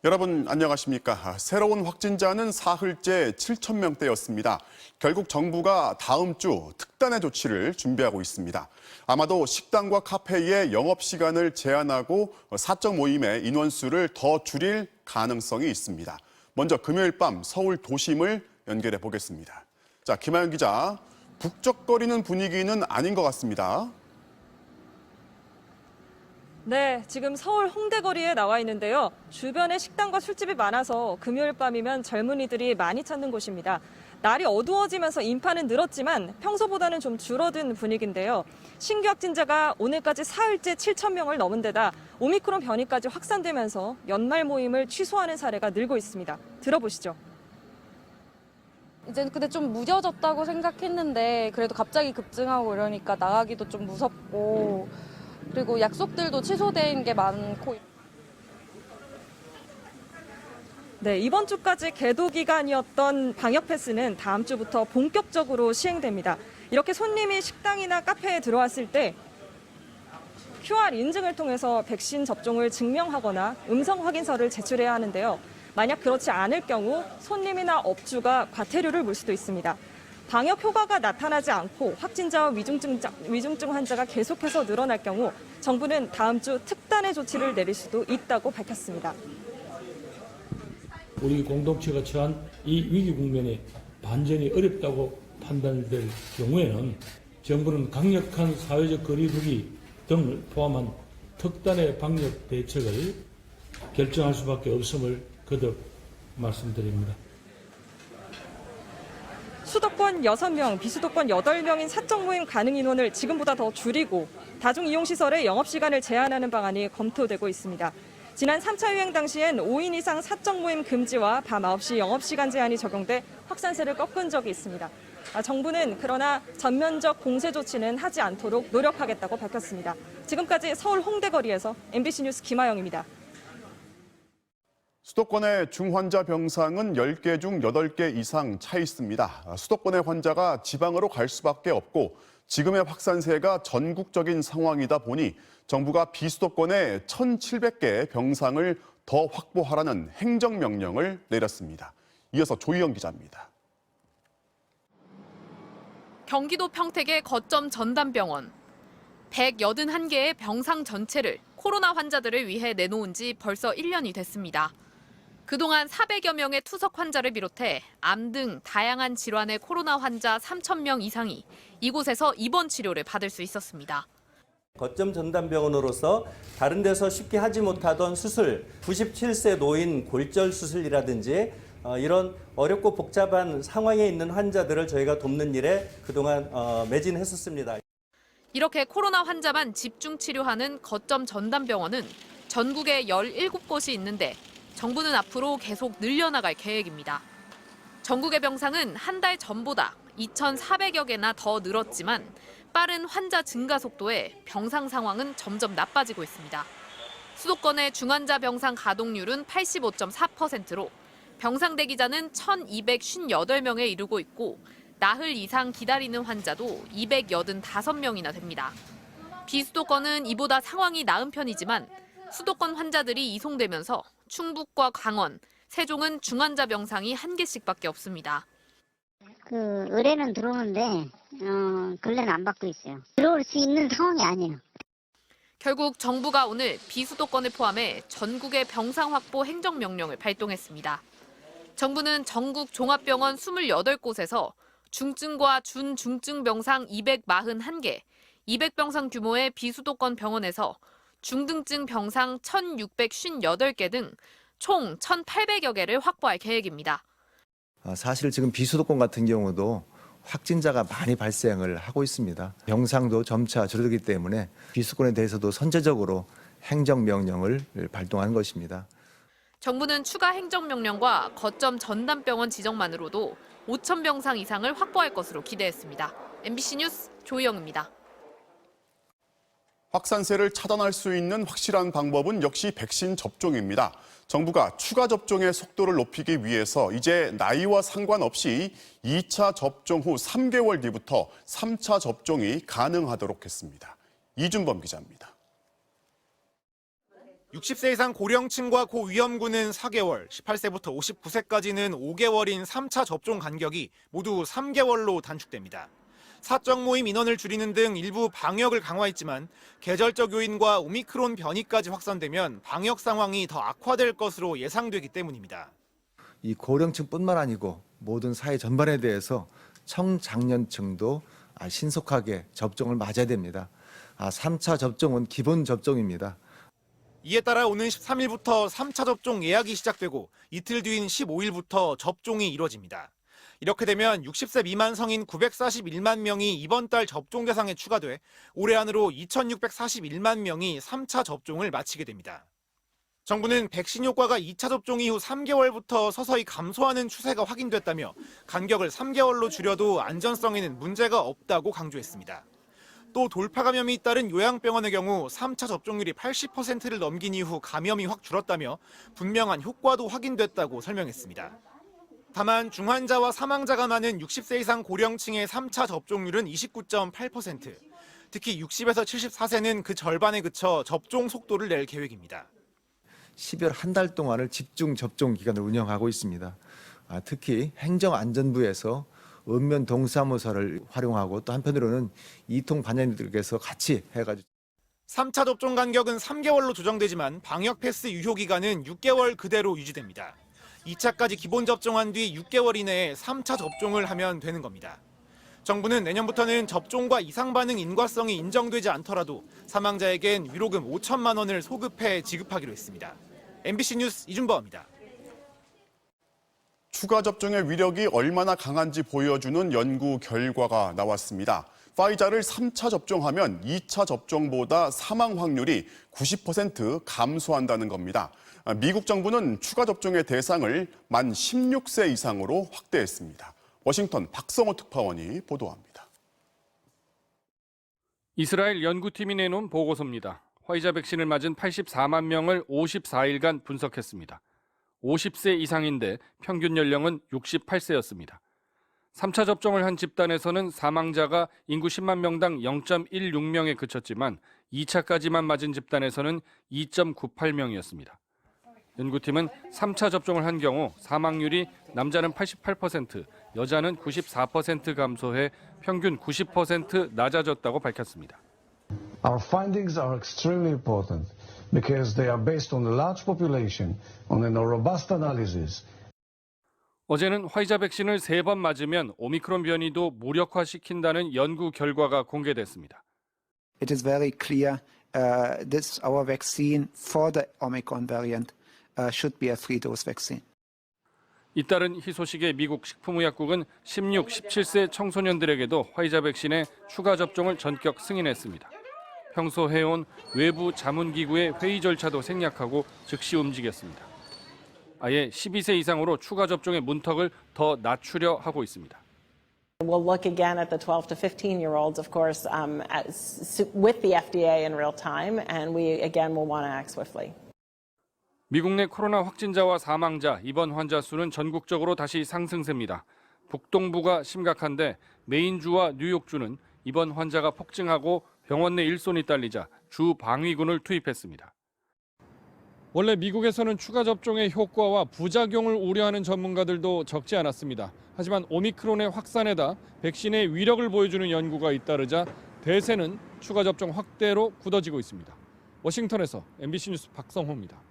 여러분 안녕하십니까? 새로운 확진자는 사흘째 7,000명대였습니다. 결국 정부가 다음 주 특단의 조치를 준비하고 있습니다. 아마도 식당과 카페의 영업시간을 제한하고 사적 모임의 인원수를 더 줄일 가능성이 있습니다. 먼저 금요일 밤 서울 도심을 연결해 보겠습니다. 자, 김하영 기자, 북적거리는 분위기는 아닌 것 같습니다. 네, 지금 서울 홍대거리에 나와 있는데요. 주변에 식당과 술집이 많아서 금요일 밤이면 젊은이들이 많이 찾는 곳입니다. 날이 어두워지면서 인파는 늘었지만 평소보다는 좀 줄어든 분위기인데요. 신규 확진자가 오늘까지 사흘째 7,000명을 넘은 데다 오미크론 변이까지 확산되면서 연말 모임을 취소하는 사례가 늘고 있습니다. 들어보시죠. 이제 근데 좀 무뎌졌다고 생각했는데 그래도 갑자기 급증하고 이러니까 나가기도 좀 무섭고 그리고 약속들도 취소된 게 많고. 네, 이번 주까지 계도 기간이었던 방역 패스는 다음 주부터 본격적으로 시행됩니다. 이렇게 손님이 식당이나 카페에 들어왔을 때 QR 인증을 통해서 백신 접종을 증명하거나 음성 확인서를 제출해야 하는데요. 만약 그렇지 않을 경우 손님이나 업주가 과태료를 물 수도 있습니다. 방역 효과가 나타나지 않고 확진자와 위중증 환자가 계속해서 늘어날 경우 정부는 다음 주 특단의 조치를 내릴 수도 있다고 밝혔습니다. 우리 공동체가 처한 이 위기 국면에 반전이 어렵다고 판단될 경우에는 정부는 강력한 사회적 거리두기 등을 포함한 특단의 방역 대책을 결정할 수밖에 없음을 거듭 말씀드립니다. 수도권 6명, 비수도권 8명인 사적 모임 가능 인원을 지금보다 더 줄이고 다중이용시설의 영업시간을 제한하는 방안이 검토되고 있습니다. 지난 3차 유행 당시엔 5인 이상 사적 모임 금지와 밤 9시 영업시간 제한이 적용돼 확산세를 꺾은 적이 있습니다. 정부는 그러나 전면적 공세 조치는 하지 않도록 노력하겠다고 밝혔습니다. 지금까지 서울 홍대거리에서 MBC 뉴스 김하영입니다. 수도권의 중환자 병상은 10개 중 8개 이상 차 있습니다. 수도권의 환자가 지방으로 갈 수밖에 없고 지금의 확산세가 전국적인 상황이다 보니 정부가 비수도권에 1,700개 병상을 더 확보하라는 행정명령을 내렸습니다. 이어서 조희영 기자입니다. 경기도 평택의 거점 전담병원. 181개의 병상 전체를 코로나 환자들을 위해 내놓은 지 벌써 1년이 됐습니다. 그동안 400여 명의 투석 환자를 비롯해 암 등 다양한 질환의 코로나 환자 3,000명 이상이 이곳에서 입원 치료를 받을 수 있었습니다. 거점 전담병원으로서 다른 데서 쉽게 하지 못하던 수술, 97세 노인 골절 수술이라든지 이런 어렵고 복잡한 상황에 있는 환자들을 저희가 돕는 일에 그동안 매진했었습니다. 이렇게 코로나 환자만 집중 치료하는 거점 전담병원은 전국에 17곳이 있는데 정부는 앞으로 계속 늘려나갈 계획입니다. 전국의 병상은 한 달 전보다 2,400여 개나 더 늘었지만 빠른 환자 증가 속도에 병상 상황은 점점 나빠지고 있습니다. 수도권의 중환자 병상 가동률은 85.4%로 병상 대기자는 1,258명에 이르고 있고 나흘 이상 기다리는 환자도 285명이나 됩니다. 비수도권은 이보다 상황이 나은 편이지만 수도권 환자들이 이송되면서 충북과 강원, 세종은 중환자 병상이 1개씩밖에 없습니다. 의뢰는 들어오는데 근래는 안 받고 있어요. 들어올 수 있는 상황이 아니에요. 결국 정부가 오늘 비수도권을 포함해 전국의 병상 확보 행정명령을 발동했습니다. 정부는 전국 종합병원 28곳에서 중증과 준중증 병상 241개, 200병상 규모의 비수도권 병원에서 중등증 병상 1,658개 등 총 1,800여 개를 확보할 계획입니다. 사실 지금 비수도권 같은 경우도 확진자가 많이 발생을 하고 있습니다. 병상도 점차 줄어들기 때문에 비수도권에 대해서도 선제적으로 행정명령을 발동한 것입니다. 정부는 추가 행정명령과 거점 전담병원 지정만으로도 5,000병상 이상을 확보할 것으로 기대했습니다. MBC 뉴스 조희영입니다. 확산세를 차단할 수 있는 확실한 방법은 역시 백신 접종입니다. 정부가 추가 접종의 속도를 높이기 위해서 이제 나이와 상관없이 2차 접종 후 3개월 뒤부터 3차 접종이 가능하도록 했습니다. 이준범 기자입니다. 60세 이상 고령층과 고위험군은 4개월, 18세부터 59세까지는 5개월인 3차 접종 간격이 모두 3개월로 단축됩니다. 사적 모임 인원을 줄이는 등 일부 방역을 강화했지만 계절적 요인과 오미크론 변이까지 확산되면 방역 상황이 더 악화될 것으로 예상되기 때문입니다. 이 고령층뿐만 아니고 모든 사회 전반에 대해서 청장년층도 신속하게 접종을 맞아야 됩니다. 3차 접종은 기본 접종입니다. 이에 따라 오는 13일부터 3차 접종 예약이 시작되고 이틀 뒤인 15일부터 접종이 이뤄집니다. 이렇게 되면 60세 미만 성인 941만 명이 이번 달 접종 대상에 추가돼 올해 안으로 2,641만 명이 3차 접종을 마치게 됩니다. 정부는 백신 효과가 2차 접종 이후 3개월부터 서서히 감소하는 추세가 확인됐다며 간격을 3개월로 줄여도 안전성에는 문제가 없다고 강조했습니다. 또 돌파 감염이 잇따른 요양병원의 경우 3차 접종률이 80%를 넘긴 이후 감염이 확 줄었다며 분명한 효과도 확인됐다고 설명했습니다. 다만 중환자와 사망자가 많은 60세 이상 고령층의 3차 접종률은 29.8%, 특히 60에서 74세는 그 절반에 그쳐 접종 속도를 낼 계획입니다. 12월 한 달 동안을 집중 접종 기간을 운영하고 있습니다. 특히 행정안전부에서 읍면 동사무소를 활용하고 또 한편으로는 이통 반장님들께서 같이 해가지고 3차 접종 간격은 3개월로 조정되지만 방역 패스 유효 기간은 6개월 그대로 유지됩니다. 2차까지 기본 접종한 뒤 6개월 이내에 3차 접종을 하면 되는 겁니다. 정부는 내년부터는 접종과 이상 반응 인과성이 인정되지 않더라도 사망자에겐 위로금 5천만 원을 소급해 지급하기로 했습니다. MBC 뉴스 이준범입니다. 추가 접종의 위력이 얼마나 강한지 보여주는 연구 결과가 나왔습니다. 파이자를 3차 접종하면 2차 접종보다 사망 확률이 90% 감소한다는 겁니다. 미국 정부는 추가 접종의 대상을 만 16세 이상으로 확대했습니다. 워싱턴 박성호 특파원이 보도합니다. 이스라엘 연구팀이 내놓은 보고서입니다. 화이자 백신을 맞은 84만 명을 54일간 분석했습니다. 50세 이상인데 평균 연령은 68세였습니다. 3차 접종을 한 집단에서는 사망자가 인구 10만 명당 0.16명에 그쳤지만 2차까지만 맞은 집단에서는 2.98명이었습니다. 연구팀은 3차 접종을 한 경우 사망률이 남자는 88%, 여자는 94% 감소해 평균 90% 낮아졌다고 밝혔습니다. Our findings are extremely important because they are based on a large population, on a robust analysis. 어제는 화이자 백신을 3번 맞으면 오미크론 변이도 무력화시킨다는 연구 결과가 공개됐습니다. It is very clear this our vaccine for the Omicron variant should be a 3-dose vaccine. 잇따른 희소식에 미국 식품의약국은 16, 17세 청소년들에게도 화이자 백신의 추가 접종을 전격 승인했습니다. 평소 해온 외부 자문기구의 회의 절차도 생략하고 즉시 움직였습니다. 아예 12세 이상으로 추가 접종의 문턱을 더 낮추려 하고 있습니다. We'll look again at the 12 to 15-year-olds, of course, with the FDA in real time, and we again will want to act swiftly. 미국 내 코로나 확진자와 사망자, 입원 환자 수는 전국적으로 다시 상승세입니다. 북동부가 심각한데 메인주와 뉴욕주는 입원 환자가 폭증하고 병원 내 일손이 딸리자 주 방위군을 투입했습니다. 원래 미국에서는 추가 접종의 효과와 부작용을 우려하는 전문가들도 적지 않았습니다. 하지만 오미크론의 확산에다 백신의 위력을 보여주는 연구가 잇따르자 대세는 추가 접종 확대로 굳어지고 있습니다. 워싱턴에서 MBC 뉴스 박성호입니다.